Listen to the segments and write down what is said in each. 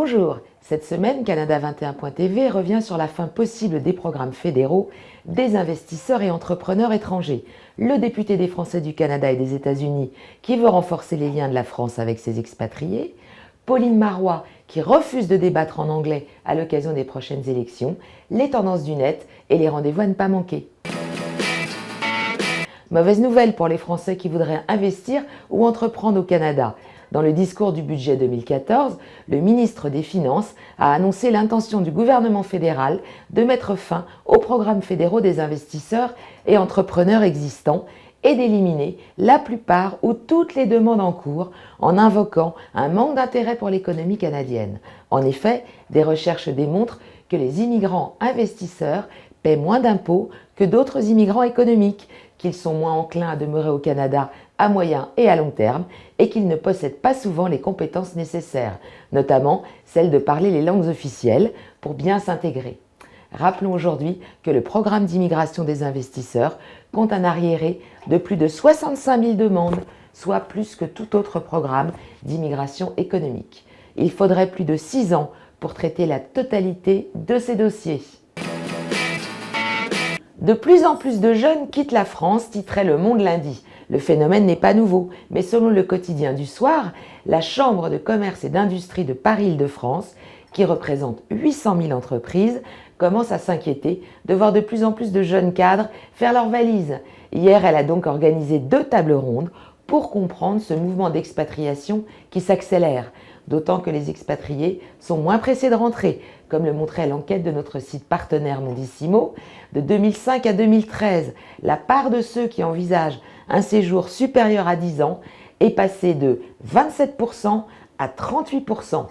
Bonjour, cette semaine, Canada21.tv revient sur la fin possible des programmes fédéraux des investisseurs et entrepreneurs étrangers. Le député des Français du Canada et des États-Unis qui veut renforcer les liens de la France avec ses expatriés, Pauline Marois qui refuse de débattre en anglais à l'occasion des prochaines élections, les tendances du net et les rendez-vous à ne pas manquer. Mauvaise nouvelle pour les Français qui voudraient investir ou entreprendre au Canada. Dans le discours du budget 2014, le ministre des Finances a annoncé l'intention du gouvernement fédéral de mettre fin aux programmes fédéraux des investisseurs et entrepreneurs existants et d'éliminer la plupart ou toutes les demandes en cours en invoquant un manque d'intérêt pour l'économie canadienne. En effet, des recherches démontrent que les immigrants investisseurs paient moins d'impôts que d'autres immigrants économiques, qu'ils sont moins enclins à demeurer au Canada à moyen et à long terme et qu'ils ne possèdent pas souvent les compétences nécessaires, notamment celles de parler les langues officielles pour bien s'intégrer. Rappelons aujourd'hui que le programme d'immigration des investisseurs compte un arriéré de plus de 65 000 demandes, soit plus que tout autre programme d'immigration économique. Il faudrait plus de 6 ans pour traiter la totalité de ces dossiers. De plus en plus de jeunes quittent la France, titrait Le Monde lundi. Le phénomène n'est pas nouveau, mais selon le quotidien du soir, la Chambre de commerce et d'industrie de Paris-Île-de-France, qui représente 800 000 entreprises, commence à s'inquiéter de voir de plus en plus de jeunes cadres faire leurs valises. Hier, elle a donc organisé 2 tables rondes pour comprendre ce mouvement d'expatriation qui s'accélère, d'autant que les expatriés sont moins pressés de rentrer, comme le montrait l'enquête de notre site partenaire Mondissimo. De 2005 à 2013, la part de ceux qui envisagent un séjour supérieur à 10 ans est passée de 27% à 38%.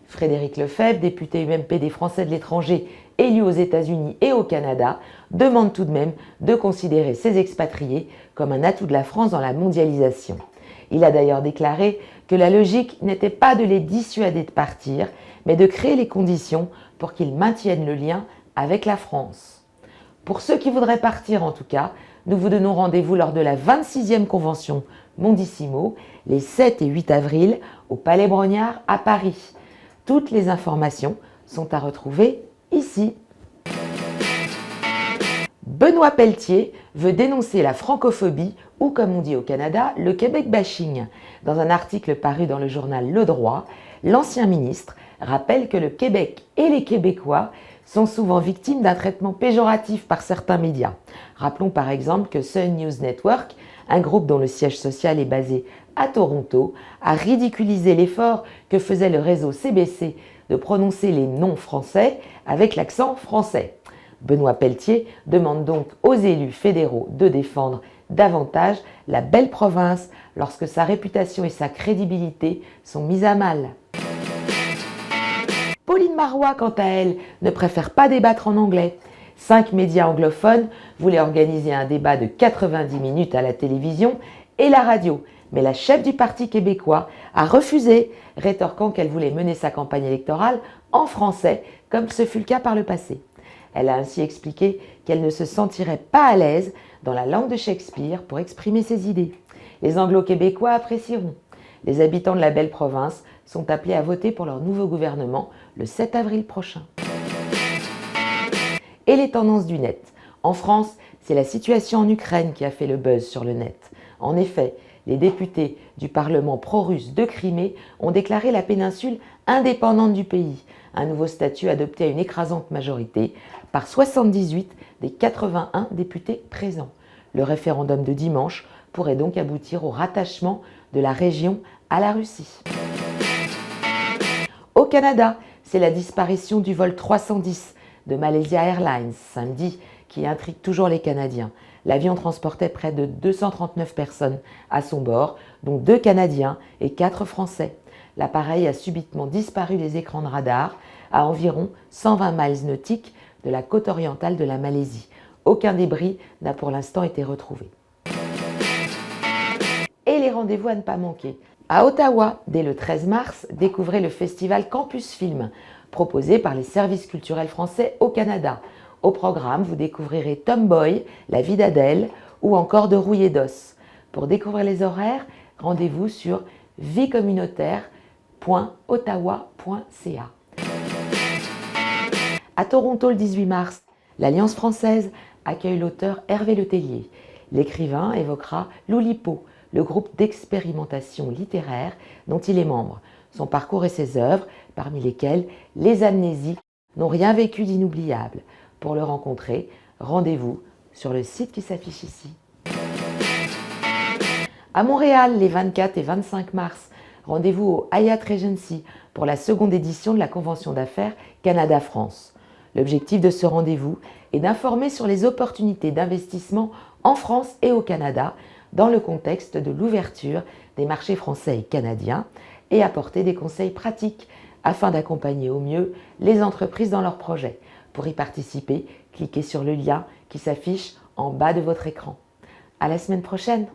Frédéric Lefebvre, député UMP des Français de l'étranger élu aux États-Unis et au Canada, demande tout de même de considérer ces expatriés comme un atout de la France dans la mondialisation. Il a d'ailleurs déclaré que la logique n'était pas de les dissuader de partir, mais de créer les conditions pour qu'ils maintiennent le lien avec la France. Pour ceux qui voudraient partir en tout cas, nous vous donnons rendez-vous lors de la 26e convention Mondissimo, les 7 et 8 avril, au Palais Brongniart à Paris. Toutes les informations sont à retrouver ici. Benoît Pelletier veut dénoncer la francophobie ou, comme on dit au Canada, le Québec bashing. Dans un article paru dans le journal Le Droit, l'ancien ministre rappelle que le Québec et les Québécois sont souvent victimes d'un traitement péjoratif par certains médias. Rappelons par exemple que Sun News Network, un groupe dont le siège social est basé à Toronto, a ridiculisé l'effort que faisait le réseau CBC de prononcer les noms français avec l'accent français. Benoît Pelletier demande donc aux élus fédéraux de défendre davantage la belle province lorsque sa réputation et sa crédibilité sont mises à mal. Pauline Marois, quant à elle, ne préfère pas débattre en anglais. 5 médias anglophones voulaient organiser un débat de 90 minutes à la télévision et la radio, mais la chef du Parti québécois a refusé, rétorquant qu'elle voulait mener sa campagne électorale en français, comme ce fut le cas par le passé. Elle a ainsi expliqué qu'elle ne se sentirait pas à l'aise dans la langue de Shakespeare pour exprimer ses idées. Les Anglo-Québécois apprécieront. Les habitants de la belle province sont appelés à voter pour leur nouveau gouvernement le 7 avril prochain. Et les tendances du net. En France, c'est la situation en Ukraine qui a fait le buzz sur le net. En effet, les députés du Parlement pro-russe de Crimée ont déclaré la péninsule indépendante du pays, un nouveau statut adopté à une écrasante majorité par 78 des 81 députés présents. Le référendum de dimanche pourrait donc aboutir au rattachement de la région à la Russie. Au Canada, c'est la disparition du vol 310 de Malaysia Airlines samedi qui intrigue toujours les Canadiens. L'avion transportait près de 239 personnes à son bord, dont 2 Canadiens et 4 Français. L'appareil a subitement disparu des écrans de radar à environ 120 miles nautiques de la côte orientale de la Malaisie. Aucun débris n'a pour l'instant été retrouvé. Et les rendez-vous à ne pas manquer. À Ottawa, dès le 13 mars, découvrez le festival Campus Film, proposé par les services culturels français au Canada. Au programme, vous découvrirez Tomboy, La vie d'Adèle ou encore De Rouillé d'os. Pour découvrir les horaires, rendez-vous sur viecommunautaire.ottawa.ca. www.ccc.ca. À Toronto le 18 mars, l'Alliance française accueille l'auteur Hervé Letellier. L'écrivain évoquera l'Oulipo, le groupe d'expérimentation littéraire dont il est membre, son parcours et ses œuvres, parmi lesquelles Les Amnésiques n'ont rien vécu d'inoubliable. Pour le rencontrer, rendez-vous sur le site qui s'affiche ici. À Montréal, les 24 et 25 mars, rendez-vous au Hyatt Regency pour la seconde édition de la Convention d'affaires Canada-France. L'objectif de ce rendez-vous est d'informer sur les opportunités d'investissement en France et au Canada dans le contexte de l'ouverture des marchés français et canadiens et apporter des conseils pratiques afin d'accompagner au mieux les entreprises dans leurs projets. Pour y participer, cliquez sur le lien qui s'affiche en bas de votre écran. À la semaine prochaine!